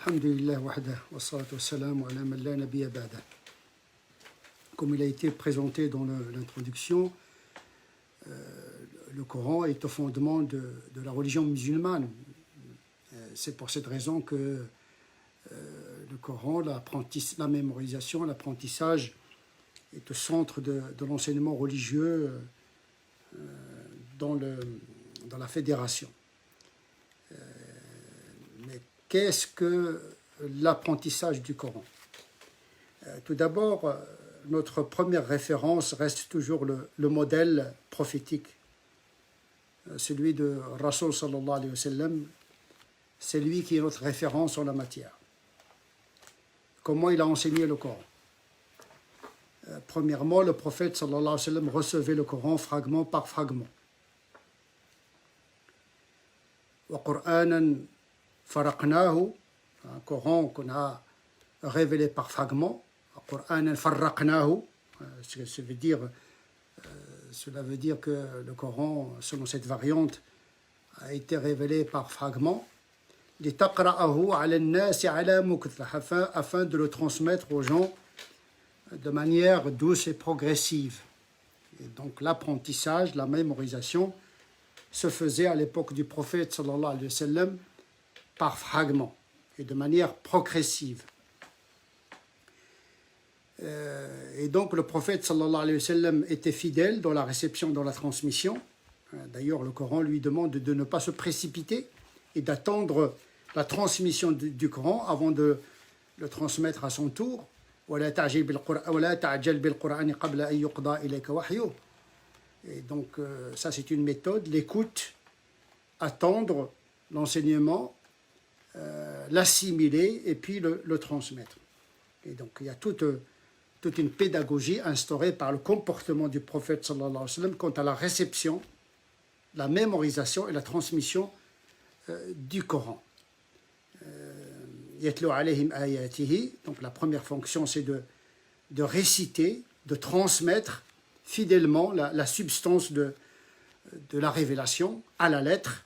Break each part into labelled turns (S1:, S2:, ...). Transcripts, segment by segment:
S1: Alhamdulillah wahdah, wa salatu wa salam ala man la nabiyya ba'dah. Comme il a été présenté dans l'introduction, le Coran est au fondement de la religion musulmane. C'est pour cette raison que le Coran, la mémorisation, l'apprentissage est au centre de l'enseignement religieux dans la fédération. Mais qu'est-ce que l'apprentissage du Coran? Tout d'abord, notre première référence reste toujours le modèle prophétique, celui de Rasul sallallahu alayhi wa sallam. C'est lui qui est notre référence en la matière. Comment il a enseigné le Coran? Premièrement, le prophète sallallahu alayhi wa sallam recevait le Coran fragment par fragment. Wa Qur'anan faraqnahu, un Coran qu'on a révélé par fragments. Qur'anan farraqnahu, cela veut dire que le Coran, selon cette variante, a été révélé par fragments. Litaqra'ahu 'ala an-nasi 'ala mukth, afin de le transmettre aux gens de manière douce et progressive. Et donc l'apprentissage, la mémorisation se faisait à l'époque du prophète sallallahu alayhi wa sallam par fragments et de manière progressive. Et donc le prophète sallallahu alayhi wa sallam était fidèle dans la réception, dans la transmission. D'ailleurs, le Coran lui demande de ne pas se précipiter et d'attendre la transmission du Coran avant de le transmettre à son tour. Et donc ça c'est une méthode, l'écoute, attendre l'enseignement, l'assimiler et puis le transmettre. Et donc il y a toute une pédagogie instaurée par le comportement du prophète sallallahu alayhi wa sallam quant à la réception, la mémorisation et la transmission du Coran. Yatlu alayhim ayatihi, donc la première fonction c'est de réciter, de transmettre fidèlement la substance de la révélation à la lettre.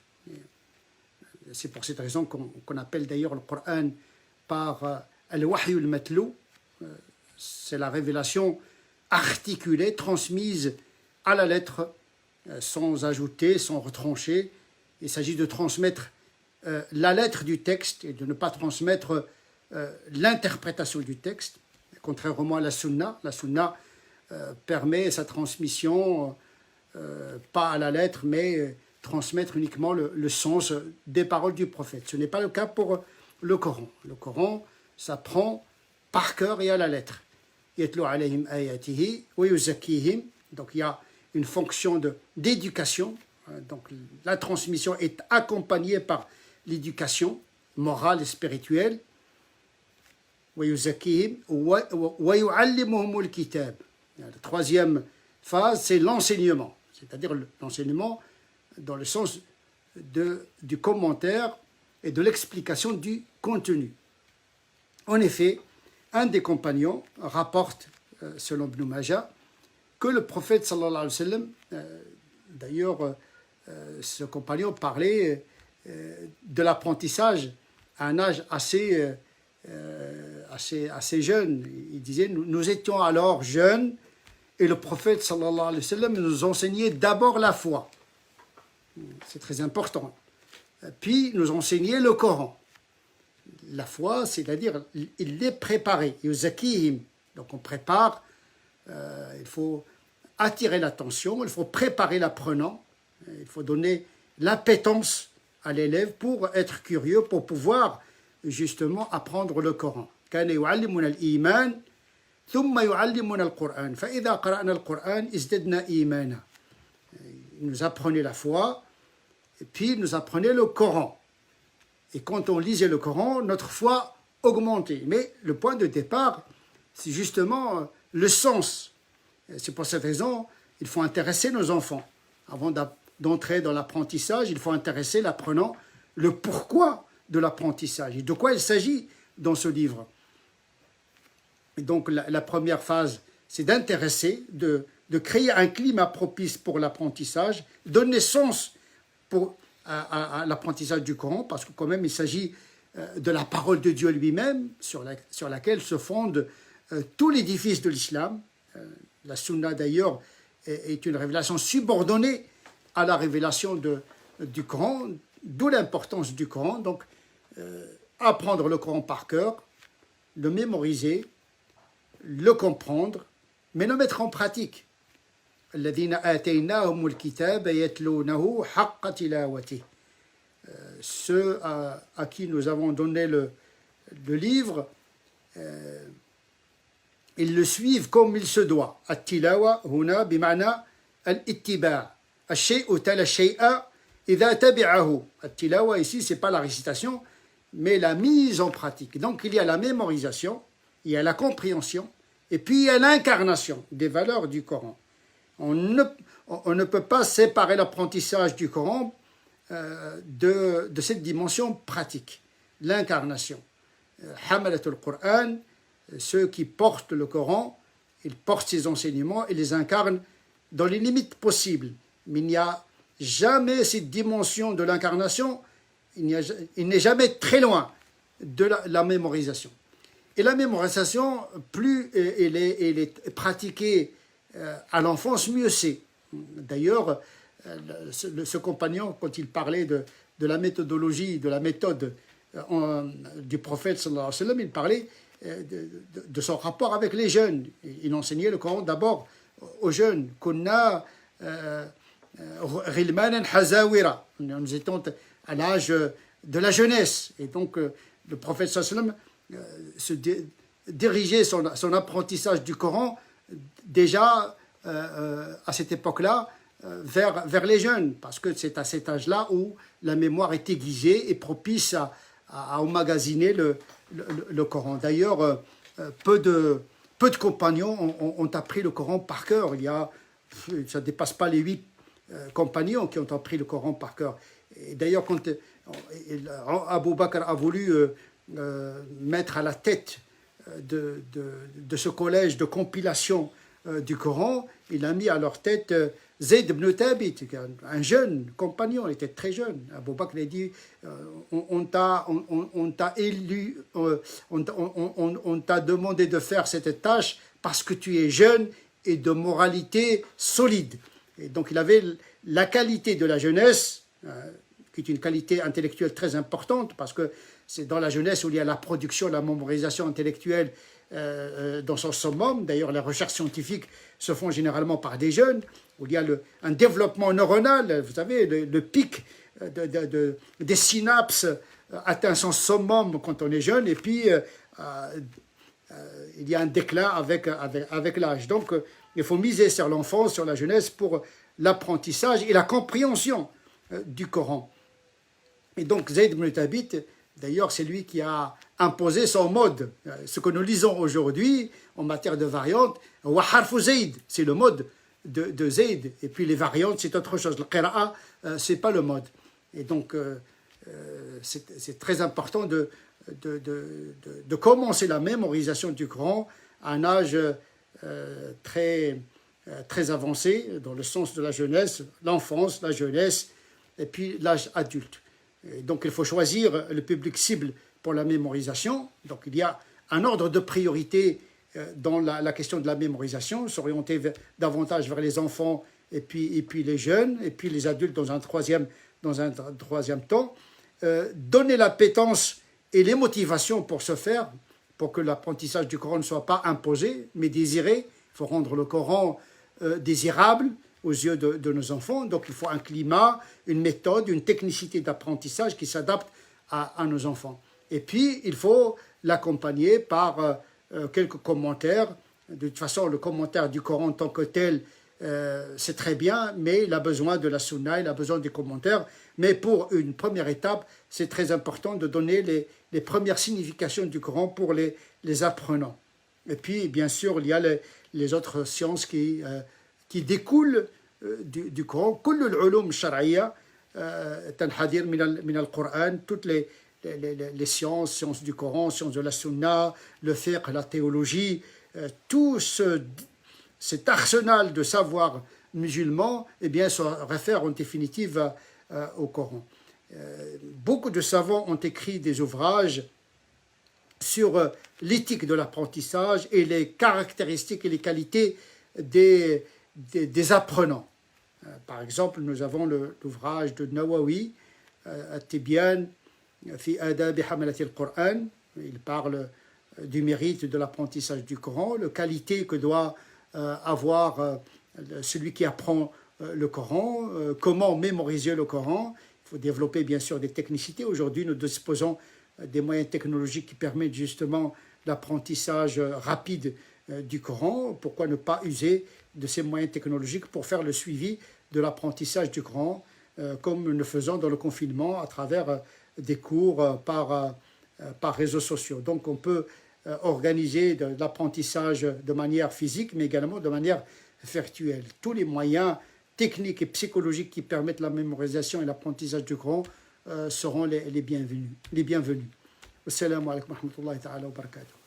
S1: C'est pour cette raison qu'on appelle d'ailleurs le Coran par al-wahyu al-matlu. C'est la révélation articulée, transmise à la lettre, sans ajouter, sans retrancher. Il s'agit de transmettre la lettre du texte et de ne pas transmettre l'interprétation du texte. Contrairement à la sunna, permet sa transmission, pas à la lettre, mais transmettre uniquement le sens des paroles du prophète. Ce n'est pas le cas pour le Coran. Le Coran s'apprend par cœur et à la lettre. Yatlu alayhim ayatihi wa yuzakkihim. Donc il y a une fonction d'éducation. Donc la transmission est accompagnée par l'éducation morale et spirituelle. Wa yuzakkihim wa yu'allimuhum al-kitab. La troisième phase, c'est l'enseignement, c'est-à-dire l'enseignement dans le sens du commentaire et de l'explication du contenu. En effet, un des compagnons rapporte, selon Ibn Majah, que le prophète sallallahu alayhi wa sallam, d'ailleurs, ce compagnon parlait de l'apprentissage à un âge assez jeune. Il disait, nous étions alors jeunes et le prophète sallallahu alayhi wa sallam nous enseignait d'abord la foi. C'est très important. Puis nous enseignait le Coran. La foi, c'est-à-dire, il les préparait. Donc on prépare, il faut attirer l'attention, il faut préparer l'apprenant, il faut donner l'appétence à l'élève pour être curieux, pour pouvoir justement apprendre le Coran. كان يعلمنا الإيمان ثم يعلمنا القرآن فإذا قرأنا القرآن ازددنا إيمانا. Il nous apprenait la foi et puis il nous apprenait le Coran. Et quand on lisait le Coran, notre foi augmentait. Mais le point de départ, c'est justement le sens. C'est pour cette raison qu'il faut intéresser nos enfants. Avant d'entrer dans l'apprentissage, il faut intéresser l'apprenant le pourquoi de l'apprentissage et de quoi il s'agit dans ce livre. Et donc la première phase, c'est d'intéresser, de créer un climat propice pour l'apprentissage, donner sens à l'apprentissage du Coran, parce que quand même il s'agit de la parole de Dieu lui-même, sur laquelle se fonde tout l'édifice de l'islam. La sunna d'ailleurs est une révélation subordonnée à la révélation du Coran, d'où l'importance du Coran. Donc, apprendre le Coran par cœur, le mémoriser, le comprendre, mais le mettre en pratique. الذين آتيناهم الكتاب يتلونه حق تلاوته. Ceux à qui nous avons donné le livre, ils le suivent comme il se doit. التلاوة هنا بمعنى الاتباع. الشيء تلا الشيء إذا تبعه. التلاوة ici, c'est pas la récitation, mais la mise en pratique. Donc il y a la mémorisation, il y a la compréhension, et puis il y a l'incarnation des valeurs du Coran. On ne peut pas séparer l'apprentissage du Coran de cette dimension pratique, l'incarnation. Hamalatul Qur'an, ceux qui portent le Coran, ils portent ses enseignements et les incarnent dans les limites possibles. Mais il n'y a jamais cette dimension de l'incarnation, il n'est jamais très loin de la mémorisation. Et la mémorisation, plus elle est pratiquée à l'enfance, mieux c'est. D'ailleurs, ce compagnon, quand il parlait de la méthodologie, de la méthode du prophète sallallahu alayhi wa sallam, il parlait de son rapport avec les jeunes. Il enseignait le Coran d'abord aux jeunes. Kunna ghilmanan hazawira. Nous étions à l'âge de la jeunesse. Et donc, le prophète sallallahu alayhi wa sallam se dirigeait son apprentissage du Coran déjà à cette époque-là vers les jeunes, parce que c'est à cet âge-là où la mémoire est aiguisée et propice à emmagasiner le Coran. D'ailleurs, peu de compagnons ont appris le Coran par cœur. Ça ne dépasse pas les 8 compagnons qui ont appris le Coran par cœur. Et d'ailleurs, quand Abu Bakr a voulu mettre à la tête de ce collège de compilation du Coran, il a mis à leur tête Zayd ibn Thabit, un jeune compagnon, il était très jeune. Abu Bakr a dit on t'a élu, on t'a demandé de faire cette tâche parce que tu es jeune et de moralité solide. Et donc il avait la qualité de la jeunesse, qui est une qualité intellectuelle très importante, parce que c'est dans la jeunesse où il y a la production, la mémorisation intellectuelle dans son summum. D'ailleurs, les recherches scientifiques se font généralement par des jeunes, où il y a un développement neuronal. Vous savez, le pic des synapses atteint son summum quand on est jeune, et puis il y a un déclin avec l'âge. Donc, il faut miser sur l'enfance, sur la jeunesse, pour l'apprentissage et la compréhension du Coran. Et donc, Zayd ibn Thabit, d'ailleurs, c'est lui qui a imposé son mode. Ce que nous lisons aujourd'hui en matière de variantes, wa harfu Zayd, c'est le mode de Zayd. Et puis les variantes, c'est autre chose. Le qira'a, c'est pas le mode. Et donc, c'est très important de commencer la mémorisation du Coran à un âge très avancé, dans le sens de la jeunesse, l'enfance, la jeunesse, et puis l'âge adulte. Et donc, il faut choisir le public cible pour la mémorisation. Donc, il y a un ordre de priorité dans la question de la mémorisation, s'orienter davantage vers les enfants et puis les jeunes, et puis les adultes dans un troisième temps. Donner l'appétence et les motivations pour ce faire, pour que l'apprentissage du Coran ne soit pas imposé, mais désiré. Il faut rendre le Coran désirable aux yeux de nos enfants. Donc il faut un climat, une méthode, une technicité d'apprentissage qui s'adapte à nos enfants. Et puis il faut l'accompagner par quelques commentaires. De toute façon, le commentaire du Coran en tant que tel, c'est très bien, mais il a besoin de la sunna, il a besoin des commentaires. Mais pour une première étape, c'est très important de donner les premières significations du Coran pour les apprenants. Et puis, bien sûr, il y a les autres sciences qui découlent du Coran. كل العلوم الشرعية تنحدر من القرآن. Toutes les sciences du Coran, sciences de la sunna, le fiqh, la théologie, tout cet arsenal de savoir musulman, eh bien, se réfère en définitive au Coran. Beaucoup de savants ont écrit des ouvrages sur l'éthique de l'apprentissage et les caractéristiques et les qualités des apprenants. Par exemple, nous avons l'ouvrage de Nawawi, At-Tibyan fi Adab Hamalat al-Qur'an. Il parle du mérite de l'apprentissage du Coran, la qualité que doit avoir celui qui apprend le Coran, comment mémoriser le Coran. Il faut développer bien sûr des technicités. Aujourd'hui, nous disposons des moyens technologiques qui permettent justement l'apprentissage rapide du Coran. Pourquoi ne pas user de ces moyens technologiques pour faire le suivi de l'apprentissage du Coran, comme nous le faisons dans le confinement à travers des cours par réseaux sociaux. Donc on peut organiser de l'apprentissage de manière physique, mais également de manière virtuelle. Tous les moyens techniques et psychologiques qui permettent la mémorisation et l'apprentissage du Coran seront les bienvenus. Assalamu alaikum wa rahmatullahi ta'ala wa barakatuh.